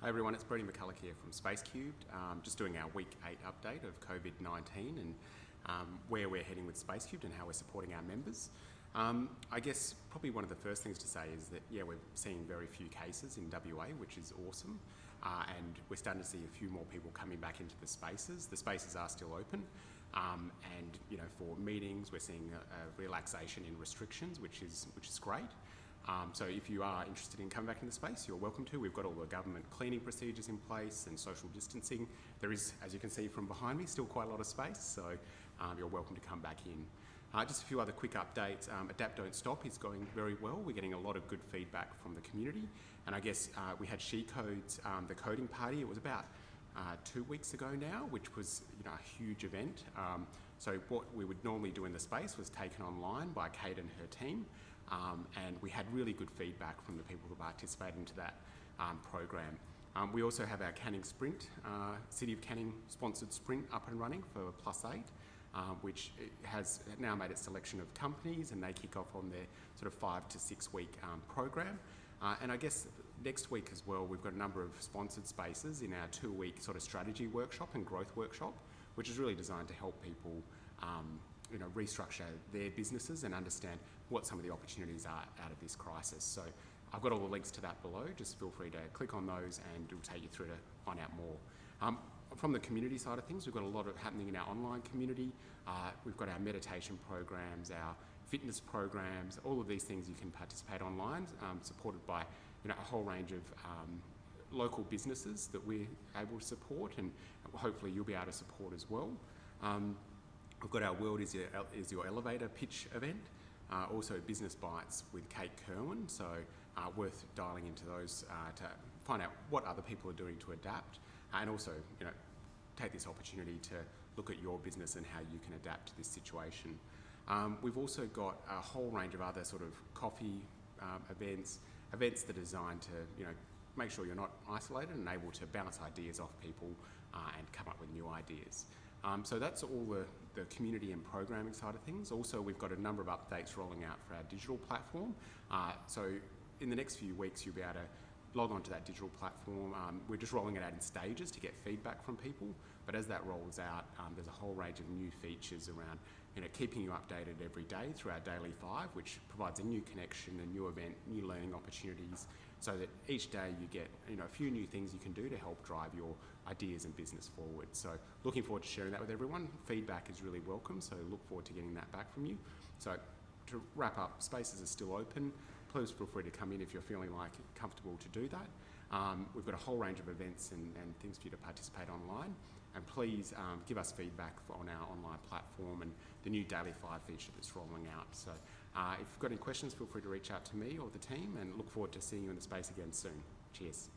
Hi everyone, it's Brady McCulloch here from Spacecubed. Just doing our week 8 update of COVID-19 and where we're heading with Spacecubed and how we're supporting our members. I guess probably one of the first things to say is that, we're seeing very few cases in WA, which is awesome. And we're starting to see a few more people coming back into the spaces. The spaces are still open. And for meetings, we're seeing a relaxation in restrictions, which is great. So if you are interested in coming back into the space, you're welcome to. We've got all the government cleaning procedures in place and social distancing. There is, as you can see from behind me, still quite a lot of space, so you're welcome to come back in. Just a few other quick updates. Adapt Don't Stop is going very well. We're getting a lot of good feedback from the community. And I guess we had SheCode's, the coding party. It was about 2 weeks ago now, which was a huge event. So what we would normally do in the space was taken online by Kate and her team. And we had really good feedback from the people who participated into that program. We also have our Canning Sprint, City of Canning sponsored sprint up and running for +8, which has now made its selection of companies, and they kick off on their sort of 5 to 6 week program. And I guess next week as well, we've got a number of sponsored spaces in our 2-week sort of strategy workshop and growth workshop, which is really designed to help people restructure their businesses and understand what some of the opportunities are out of this crisis. So I've got all the links to that below. Just feel free to click on those and it'll take you through to find out more. From the community side of things, we've got a lot of happening in our online community. We've got our meditation programs, our fitness programs, all of these things you can participate online, supported by a whole range of local businesses that we're able to support, and hopefully you'll be able to support as well. We've got our World is Your Elevator pitch event, also Business Bites with Kate Kerwin, so worth dialing into those to find out what other people are doing to adapt, and also take this opportunity to look at your business and how you can adapt to this situation. We've also got a whole range of other sort of coffee events that are designed to make sure you're not isolated and able to bounce ideas off people and come up with new ideas. So that's all the community and programming side of things. Also, we've got a number of updates rolling out for our digital platform. So in the next few weeks, you'll be able to log on to that digital platform. We're just rolling it out in stages to get feedback from people. But as that rolls out, there's a whole range of new features around keeping you updated every day through our Daily 5, which provides a new connection, a new event, new learning opportunities, so that each day you get a few new things you can do to help drive your ideas and business forward. So looking forward to sharing that with everyone. Feedback is really welcome, so look forward to getting that back from you. So to wrap up, spaces are still open. Please feel free to come in if you're feeling comfortable to do that. We've got a whole range of events and things for you to participate online. And please give us feedback on our online platform and the new Daily 5 feature that's rolling out. So if you've got any questions, feel free to reach out to me or the team, and look forward to seeing you in the space again soon. Cheers.